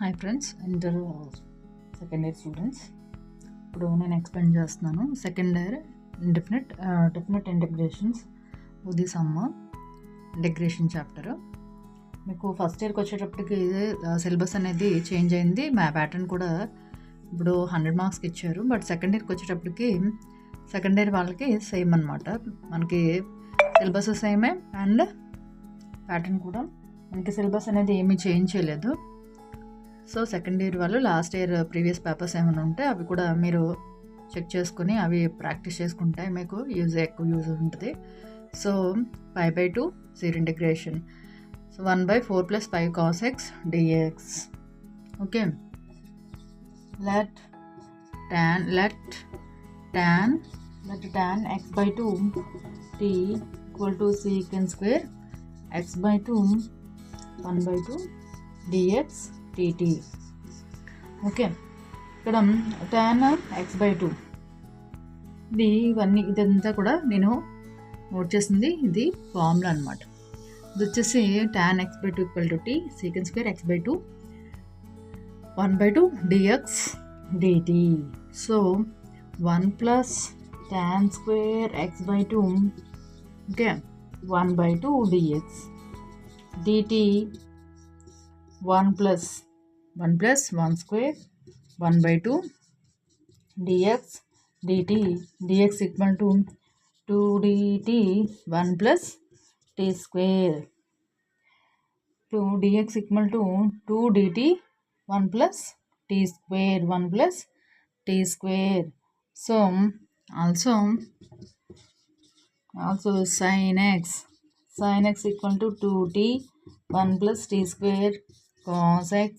Hi friends, inter second year students. ఇప్పుడు నేను explain చేస్తున్నాను సెకండ్ ఇయర్ డెఫినెట్ ఇంటిగ్రేషన్స్ ఇది సమ్ ఇంటిగ్రేషన్ చాప్టర్. మీకు ఫస్ట్ ఇయర్కి వచ్చేటప్పటికి సిలబస్ అనేది చేంజ్ అయింది, మా ప్యాటర్న్ కూడా ఇప్పుడు 100 మార్క్స్కి ఇచ్చారు. బట్ సెకండ్ ఇయర్కి వచ్చేటప్పటికి సెకండ్ ఇయర్ వాళ్ళకి సేమ్ అనమాట, మనకి సిలబస్ సేమే అండ్ ప్యాటర్న్ కూడా మనకి సిలబస్ అనేది ఏమీ చేంజ్ చేయలేదు. సో సెకండ్ ఇయర్ వాళ్ళు లాస్ట్ ఇయర్ ప్రీవియస్ పేపర్స్ ఏమైనా ఉంటే అవి కూడా మీరు చెక్ చేసుకుని అవి ప్రాక్టీస్ చేసుకుంటే మీకు ఎక్కువ యూజ్ ఉంటుంది. So 5/2 zero integration. So 1/4 + 5 cos x dx. Okay, let tan x/2 t = sec² x/2 1/2 dx dt. Okay, ఇక్కడ tan x/2 ఇదంతా కూడా నేను నోట్ చేసింది, ఇది ఫార్ములా అనమాట. ఇది వచ్చేసి tan x/2 = t sec² x/2 1/2 dx dt. So 1 + tan² x/2 okay 1/2 dx dt 1 + 1² 1/2 dx dt. dx = 2 dt 1 + t². 2 dx = 2 dt 1 + t², 1 + t². So also sin x = 2t 1 + t² cos x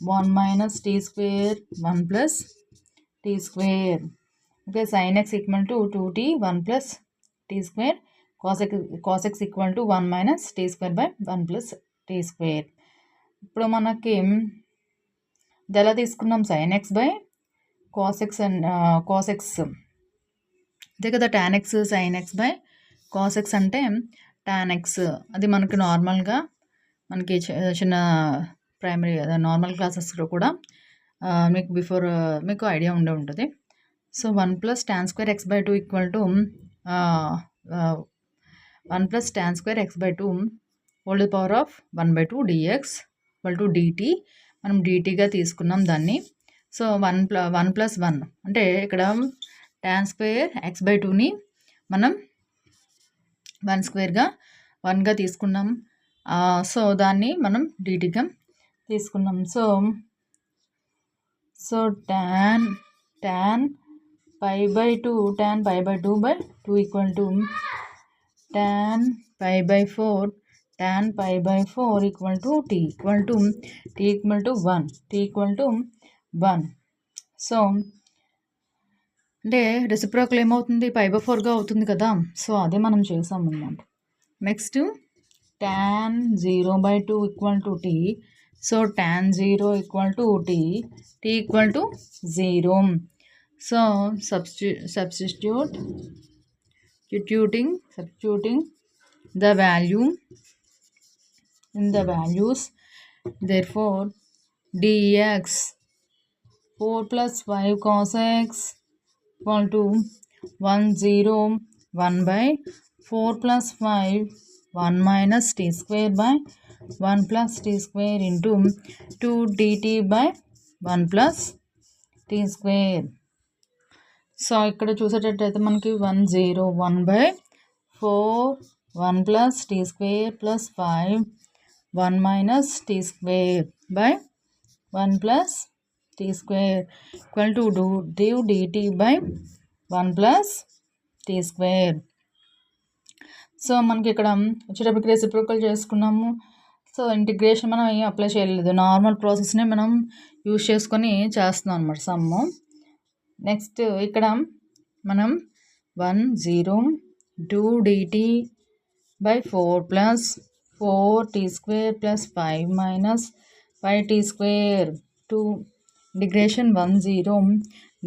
1 - t², 1 + t². Okay, sin x = 2t 1 + t², cos x = 1 - t² / 1 + t². ఇప్పుడు మనకి ఇది ఎలా తీసుకున్నాం, sin x / cos x అదే కదా. tan x sin x / cos x అంటే tan x అది మనకి నార్మల్గా మనకి చిన్న ప్రైమరీ నార్మల్ క్లాసెస్లో కూడా మీకు ఐడియా ఉంటుంది. So 1 + tan² x/2 = 1 + tan² x/2 1/2 dx dt. మనం dtగా తీసుకున్నాం దాన్ని. సో 1 + 1 అంటే ఇక్కడ tan² x/2ని మనం 1² తీసుకున్నాం. సో దాన్ని మనం dtగా తీసుకున్నాం. So tan π/2 = tan π/4 = t = 1. So అంటే రెసిప్రోకల్ ఏమవుతుంది, π/4గా అవుతుంది కదా. సో అదే మనం చేసాం అన్నమాట. Next tan 0/2 = t. So tan 0 = t = 0. So substituting the value in the values. Therefore dx 4 + 5 cos x = 10 1/4 + 5 1 - t² / 1 + t² into 2 dt / 1 + t². So ఇక్కడ చూసేటట్టయితే మనకి 10 1/4 1 + t² + 5 1 - t² / 1 + t² = 2 dt / 1 + t². So మనకి ఇక్కడ వచ్చేటప్పటికి రెసిప్రోకల్ చేసుకున్నాము. సో ఇంటిగ్రేషన్ మనం ఏం apply చేయలేదు, normal ప్రాసెస్నే మనం యూజ్ చేసుకొని చేస్తున్నాం అనమాట సమ్ము. నెక్స్ట్ ఇక్కడ మనం 10 2 dt / 4 + 4t² + 5 - 5t² 2 integration 10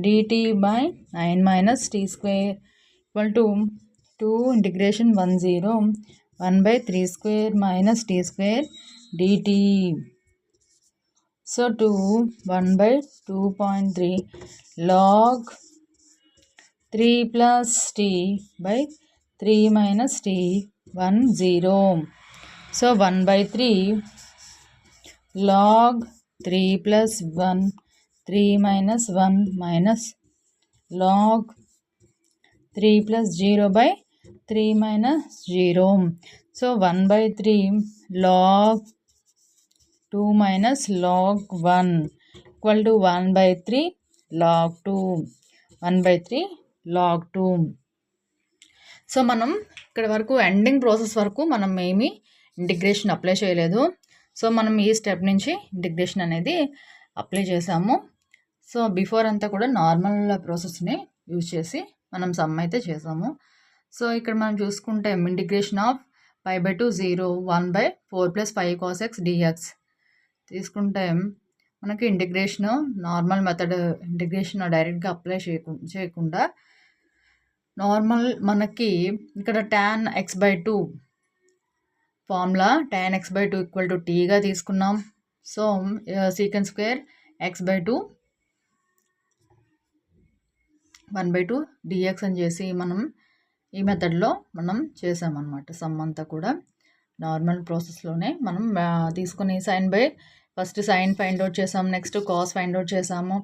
dt / 9 - t² = 2 integration 10 1/3² - t² dt. So 1/2.3 log 3 plus t by 3 minus t 1 0. So 1/3 log 3 plus 1 3 minus 1 minus log 3 plus 0 by 3 minus 0. So 1/3 log 2 minus log 1 equal to 1/3 log 2. 1/3 log 2. So మనం ఇక్కడ వరకు ending process వరకు మనం ఏమీ integration apply చేయలేదు. So మనం ఈ step నుంచి ఇంటిగ్రేషన్ అనేది అప్లై చేసాము. సో బిఫోర్ అంతా కూడా నార్మల్ ప్రాసెస్ని యూజ్ చేసి మనం సమ్ అయితే చేసాము. సో ఇక్కడ మనం చూసుకుంటే integration of π/2 0 1/4 + 5 cos x dx తీసుకుంటే మనకి ఇంటిగ్రేషన్ నార్మల్ మెథడ్ ఇంటిగ్రేషన్ డైరెక్ట్గా అప్లై చేయకుండా నార్మల్ మనకి ఇక్కడ tan x/2 formula tan x/2 = tగా తీసుకున్నాం. So secant square x/2 1/2 dx అని చేసి మనం ఈ మెథడ్లో మనం చేసామన్నమాట. సమ్ అంతా కూడా నార్మల్ ప్రాసెస్లోనే మనం తీసుకుని ఫస్ట్ సైన్ ఫైండ్ అవుట్ చేసాము, నెక్స్ట్ కాస్ ఫైండ్ అవుట్ చేసాము.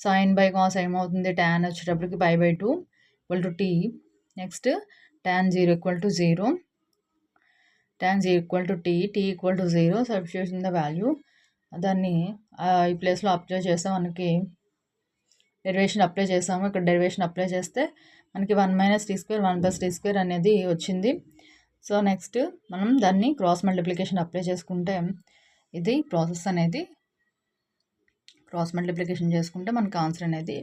సైన్ బై కాస్ ఏమవుతుంది, tan వచ్చేటప్పటికి π/2 = t. Next tan 0 = 0, tan 0 = t, t = 0. Substitution the value దాన్ని ఈ ప్లేస్లో అప్లై చేస్తే మనకి డెరివేషన్ అప్లై చేసాము. ఇక్కడ డెరివేషన్ అప్లై చేస్తే మనకి 1 - t² 1 + t² అనేది వచ్చింది. సో నెక్స్ట్ మనం దాన్ని క్రాస్ మల్టిప్లికేషన్ అప్లై చేసుకుంటే ఇది ప్రాసెస్ అనేది క్రాస్ మల్టిప్లికేషన్ చేసుకుంటే మనకి ఆన్సర్ అనేది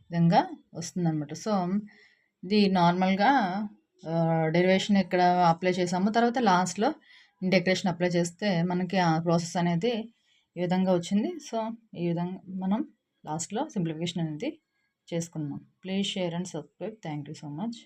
విధంగా వస్తుందన్నమాట. సో ఇది నార్మల్గా డెరివేషన్ ఇక్కడ అప్లై చేసాము. తర్వాత లాస్ట్లో ఇంటిగ్రేషన్ అప్లై చేస్తే మనకి ఆ ప్రాసెస్ అనేది ఈ విధంగా వచ్చింది. సో ఈ విధంగా మనం లాస్ట్లో సింప్లిఫికేషన్ అనేది చేసుకున్నాం. Please share and subscribe. Thank you so much.